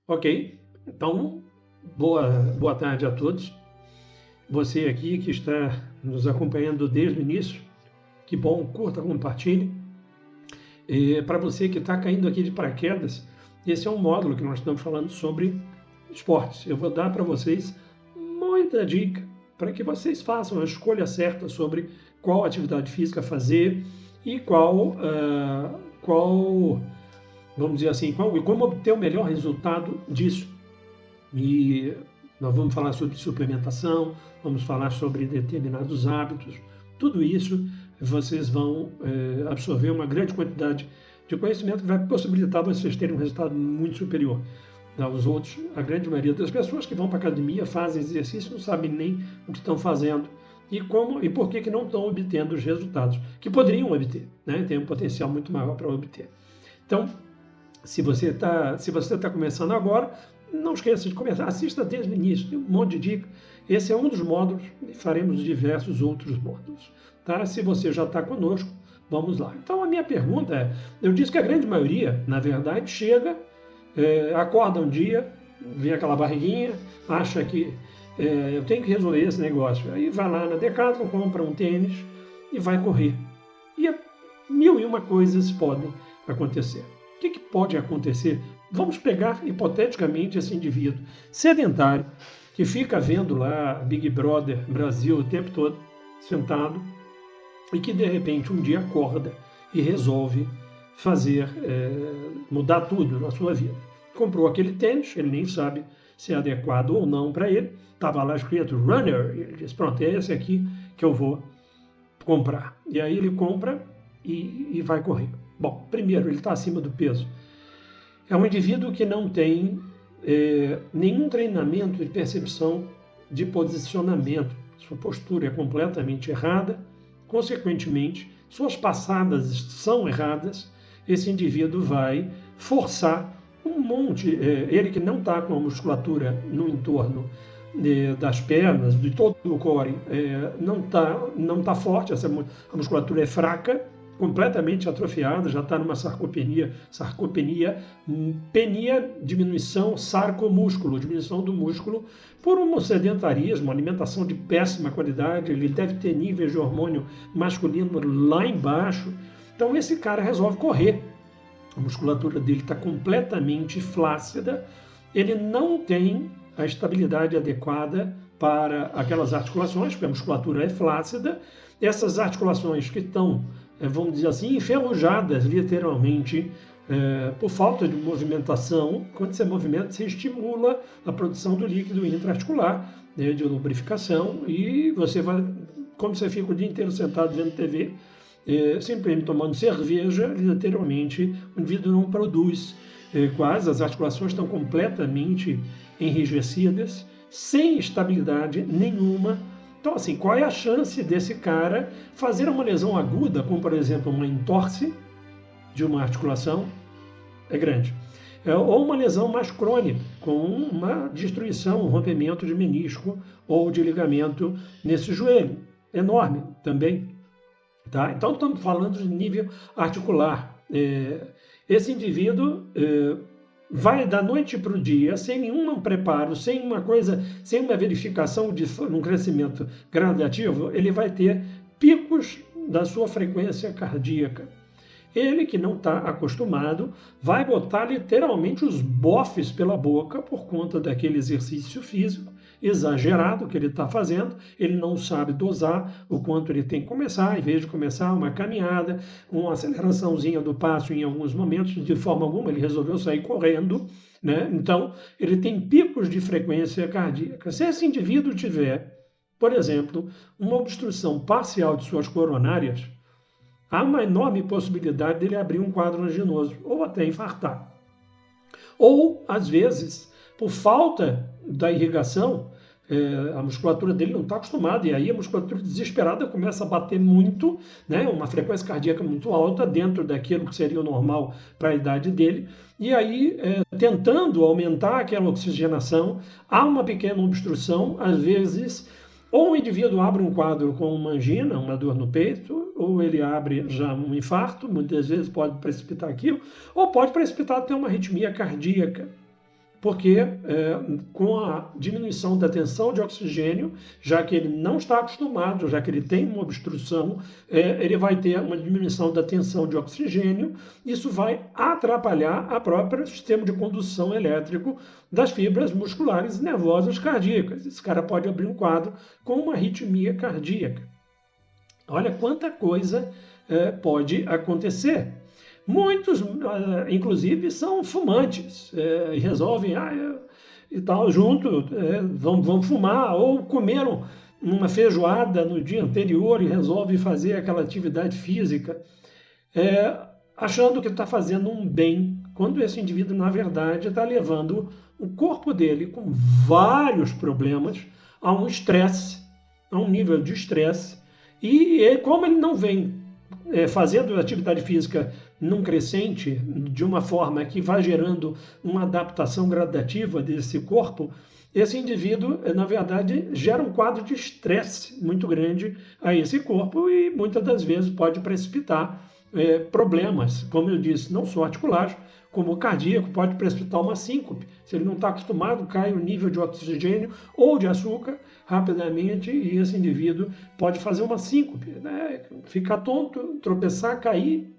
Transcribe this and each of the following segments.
Ok, então, boa tarde a todos. Você aqui que está nos acompanhando desde o início, que bom, curta, compartilhe. Para você que está caindo aqui de paraquedas, esse é um módulo que nós estamos falando sobre esportes. Eu vou dar para vocês muita dica para que vocês façam a escolha certa sobre qual atividade física fazer e vamos dizer assim, como obter o melhor resultado disso. E nós vamos falar sobre suplementação, vamos falar sobre determinados hábitos. Tudo isso vocês vão absorver uma grande quantidade de conhecimento que vai possibilitar vocês terem um resultado muito superior aos outros. A grande maioria das pessoas que vão para a academia, fazem exercício, não sabem nem o que estão fazendo e por que não estão obtendo os resultados que poderiam obter, né? Tem um potencial muito maior para obter. Então, se você está começando agora, não esqueça de começar, assista desde o início, tem um monte de dica. Esse é um dos módulos e faremos diversos outros módulos. Tá? Se você já está conosco, vamos lá. Então a minha pergunta é, eu disse que a grande maioria, na verdade, chega, acorda um dia, vê aquela barriguinha, acha que eu tenho que resolver esse negócio. Aí vai lá na Decathlon, compra um tênis e vai correr. E 1001 coisas podem acontecer. O que pode acontecer? Vamos pegar, hipoteticamente, esse indivíduo sedentário que fica vendo lá Big Brother Brasil o tempo todo, sentado, e que, de repente, um dia acorda e resolve mudar tudo na sua vida. Comprou aquele tênis, ele nem sabe se é adequado ou não para ele, estava lá escrito Runner, e ele diz, pronto, é esse aqui que eu vou comprar. E aí ele compra e vai correr. Bom, primeiro, ele está acima do peso. É um indivíduo que não tem nenhum treinamento de percepção de posicionamento. Sua postura é completamente errada. Consequentemente, suas passadas são erradas. Esse indivíduo vai forçar um monte. Ele que não está com a musculatura no entorno das pernas, de todo o core, não tá forte, a musculatura é fraca, completamente atrofiada, já está numa sarcopenia, penia, diminuição, sarcomúsculo, diminuição do músculo, por um sedentarismo, alimentação de péssima qualidade, ele deve ter níveis de hormônio masculino lá embaixo. Então esse cara resolve correr, a musculatura dele está completamente flácida, ele não tem a estabilidade adequada para aquelas articulações, porque a musculatura é flácida, essas articulações que estão, vamos dizer assim, enferrujadas, literalmente, por falta de movimentação. Quando você movimenta, você estimula a produção do líquido intraarticular, né, de lubrificação, e você vai, como você fica o dia inteiro sentado vendo TV, simplesmente tomando cerveja, literalmente, o indivíduo não produz quase, as articulações estão completamente enrijecidas, sem estabilidade nenhuma. Então, assim, qual é a chance desse cara fazer uma lesão aguda, como, por exemplo, uma entorse de uma articulação? É grande. Ou uma lesão mais crônica, com uma destruição, um rompimento de menisco ou de ligamento nesse joelho. Enorme também. Tá? Então, estamos falando de nível articular. Esse indivíduo vai da noite para o dia, sem nenhum preparo, sem uma verificação de um crescimento gradativo, ele vai ter picos da sua frequência cardíaca. Ele que não está acostumado vai botar literalmente os bofes pela boca por conta daquele exercício físico exagerado que ele está fazendo. Ele não sabe dosar o quanto ele tem que começar, em vez de começar uma caminhada, uma aceleraçãozinha do passo em alguns momentos, de forma alguma ele resolveu sair correndo, né? Então ele tem picos de frequência cardíaca. Se esse indivíduo tiver, por exemplo, uma obstrução parcial de suas coronárias, há uma enorme possibilidade dele abrir um quadro anginoso ou até infartar. Ou, às vezes, por falta da irrigação, a musculatura dele não está acostumada, e aí a musculatura desesperada começa a bater muito, né, uma frequência cardíaca muito alta, dentro daquilo que seria o normal para a idade dele, e aí, tentando aumentar aquela oxigenação, há uma pequena obstrução, às vezes, ou o indivíduo abre um quadro com uma angina, uma dor no peito, ou ele abre já um infarto, muitas vezes pode precipitar aquilo, ou pode precipitar até uma arritmia cardíaca. porque com a diminuição da tensão de oxigênio, já que ele não está acostumado, já que ele tem uma obstrução, ele vai ter uma diminuição da tensão de oxigênio, isso vai atrapalhar a própria sistema de condução elétrico das fibras musculares e nervosas cardíacas. Esse cara pode abrir um quadro com uma arritmia cardíaca. Olha quanta coisa pode acontecer. Muitos, inclusive, são fumantes e resolvem e tal, junto, vão fumar, ou comeram uma feijoada no dia anterior e resolvem fazer aquela atividade física, achando que está fazendo um bem, quando esse indivíduo, na verdade, está levando o corpo dele com vários problemas a um estresse, a um nível de estresse, e como ele não vem fazendo atividade física num crescente, de uma forma que vai gerando uma adaptação gradativa desse corpo, esse indivíduo, na verdade, gera um quadro de estresse muito grande a esse corpo e muitas das vezes pode precipitar problemas, como eu disse, não só articulares, como o cardíaco, pode precipitar uma síncope. Se ele não está acostumado, cai o nível de oxigênio ou de açúcar rapidamente e esse indivíduo pode fazer uma síncope, né? Ficar tonto, tropeçar, cair,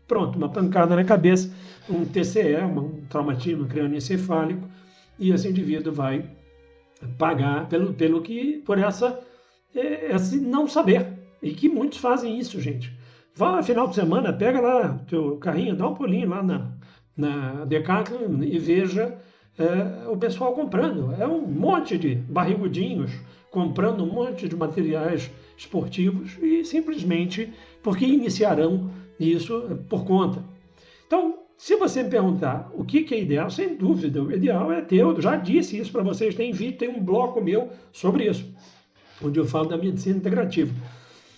pronto, uma pancada na cabeça, um TCE, um traumatismo crânioencefálico, e esse indivíduo vai pagar por esse não saber. E que muitos fazem isso, gente. Vá no final de semana, pega lá o teu carrinho, dá um pulinho lá na Decathlon e veja o pessoal comprando. É um monte de barrigudinhos comprando um monte de materiais esportivos e simplesmente porque iniciarão isso por conta. Então, se você me perguntar o que é ideal, sem dúvida, o ideal é ter, eu já disse isso para vocês, tem vídeo, tem um bloco meu sobre isso, onde eu falo da medicina integrativa.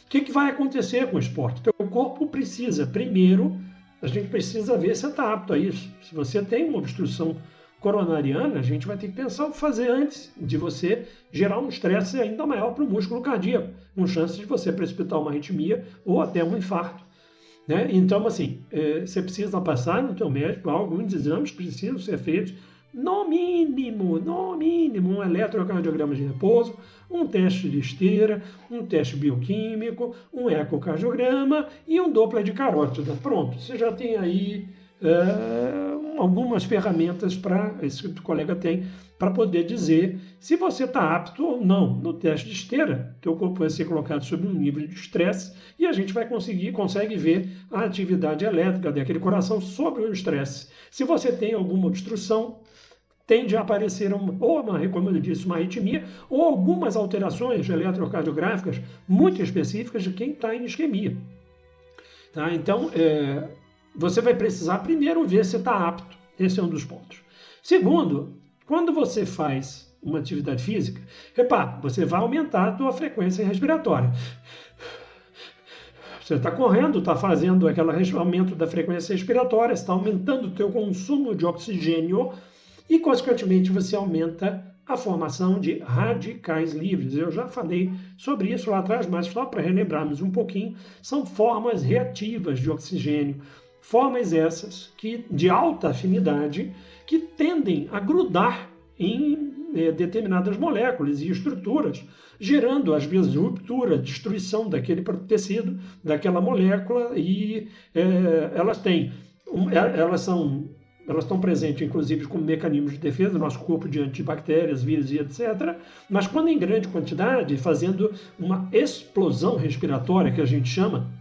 O que vai acontecer com o esporte? Então, o corpo precisa, primeiro, a gente precisa ver se está apto a isso. Se você tem uma obstrução coronariana, a gente vai ter que pensar o que fazer antes de você gerar um estresse ainda maior para o músculo cardíaco, com chance de você precipitar uma arritmia ou até um infarto. Né? Então, assim, você precisa passar no teu médico, alguns exames precisam ser feitos, no mínimo, um eletrocardiograma de repouso, um teste de esteira, um teste bioquímico, um ecocardiograma e um Doppler de carótida. Pronto, você já tem aí algumas ferramentas para esse colega tem para poder dizer se você está apto ou não. No teste de esteira, teu corpo vai ser colocado sob um nível de estresse e a gente consegue ver a atividade elétrica daquele coração sobre o estresse. Se você tem alguma obstrução, tende a aparecer como eu disse, uma arritmia ou algumas alterações eletrocardiográficas muito específicas de quem está em isquemia. Tá? Então, você vai precisar primeiro ver se está apto. Esse é um dos pontos. Segundo, quando você faz uma atividade física, repara, você vai aumentar a sua frequência respiratória. Você está correndo, está fazendo aquele aumento da frequência respiratória, está aumentando o teu consumo de oxigênio e, consequentemente, você aumenta a formação de radicais livres. Eu já falei sobre isso lá atrás, mas só para relembrarmos um pouquinho, são formas reativas de oxigênio. Formas essas de alta afinidade que tendem a grudar em determinadas moléculas e estruturas, gerando, às vezes, ruptura, destruição daquele tecido, daquela molécula, e elas estão presentes, inclusive, como mecanismos de defesa do nosso corpo diante de bactérias, vírus e etc. Mas quando em grande quantidade, fazendo uma explosão respiratória, que a gente chama,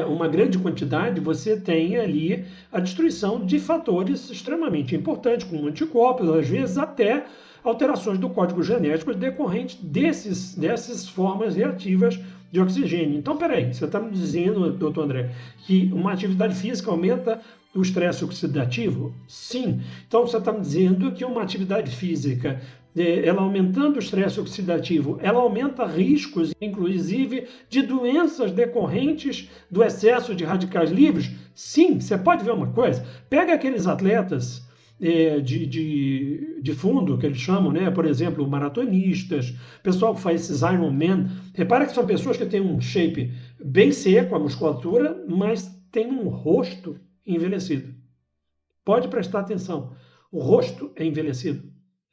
uma grande quantidade, você tem ali a destruição de fatores extremamente importantes, como anticorpos, às vezes até alterações do código genético decorrentes dessas formas reativas de oxigênio. Então, peraí, você está me dizendo, doutor André, que uma atividade física aumenta o estresse oxidativo? Sim. Então, você está me dizendo que uma atividade física, ela aumentando o estresse oxidativo, ela aumenta riscos, inclusive, de doenças decorrentes do excesso de radicais livres? Sim. Você pode ver uma coisa? Pega aqueles atletas de fundo, que eles chamam, né? Por exemplo, maratonistas, pessoal que faz esses Ironman. Repara que são pessoas que têm um shape bem seco, a musculatura, mas tem um rosto envelhecido. Pode prestar atenção. o rosto é envelhecido.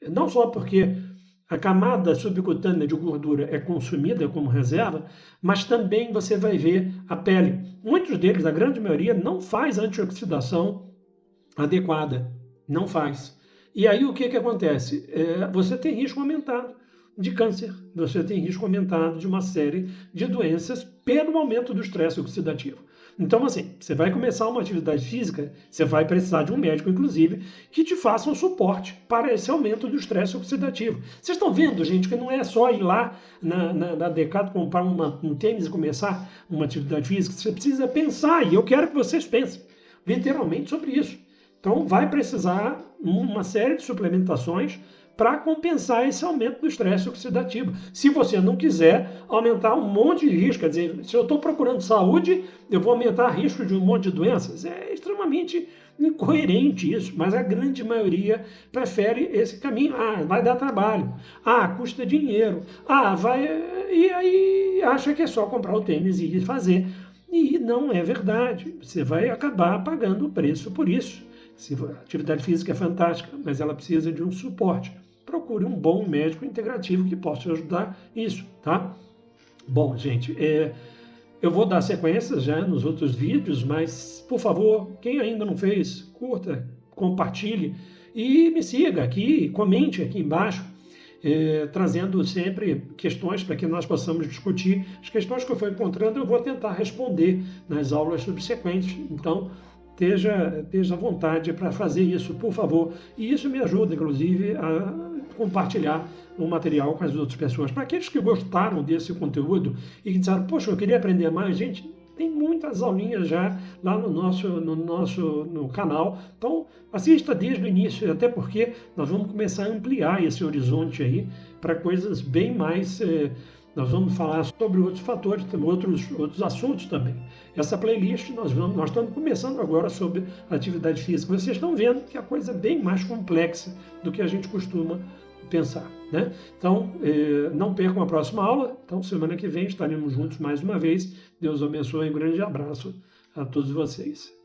Não só porque a camada subcutânea de gordura é consumida como reserva, mas também você vai ver a pele. Muitos deles, a grande maioria, não faz antioxidação adequada. Não faz. E aí o que acontece? Você tem risco aumentado de câncer, você tem risco aumentado de uma série de doenças pelo aumento do estresse oxidativo. Então, assim, você vai começar uma atividade física, você vai precisar de um médico, inclusive, que te faça um suporte para esse aumento do estresse oxidativo. Vocês estão vendo, gente, que não é só ir lá na Decathlon comprar um tênis e começar uma atividade física. Você precisa pensar, e eu quero que vocês pensem literalmente sobre isso. Então, vai precisar uma série de suplementações para compensar esse aumento do estresse oxidativo. Se você não quiser aumentar um monte de risco, quer dizer, se eu estou procurando saúde, eu vou aumentar o risco de um monte de doenças. É extremamente incoerente isso, mas a grande maioria prefere esse caminho. Ah, vai dar trabalho. Ah, custa dinheiro. Ah, vai... E aí acha que é só comprar o tênis e ir fazer. E não é verdade. Você vai acabar pagando o preço por isso. A atividade física é fantástica, mas ela precisa de um suporte. Procure um bom médico integrativo que possa ajudar isso, tá? Bom, gente, eu vou dar sequência já nos outros vídeos, mas, por favor, quem ainda não fez, curta, compartilhe e me siga aqui, comente aqui embaixo, trazendo sempre questões para que nós possamos discutir. As questões que eu for encontrando eu vou tentar responder nas aulas subsequentes, então esteja à vontade para fazer isso, por favor. E isso me ajuda, inclusive, a compartilhar o material com as outras pessoas. Para aqueles que gostaram desse conteúdo e que disseram, poxa, eu queria aprender mais, gente, tem muitas aulinhas já lá no canal. Então, assista desde o início, até porque nós vamos começar a ampliar esse horizonte aí para coisas bem mais... Nós vamos falar sobre outros fatores, outros assuntos também. Essa playlist, nós estamos começando agora sobre atividade física. Vocês estão vendo que a coisa é bem mais complexa do que a gente costuma pensar, né? Então, não percam a próxima aula. Então, semana que vem estaremos juntos mais uma vez. Deus abençoe e um grande abraço a todos vocês.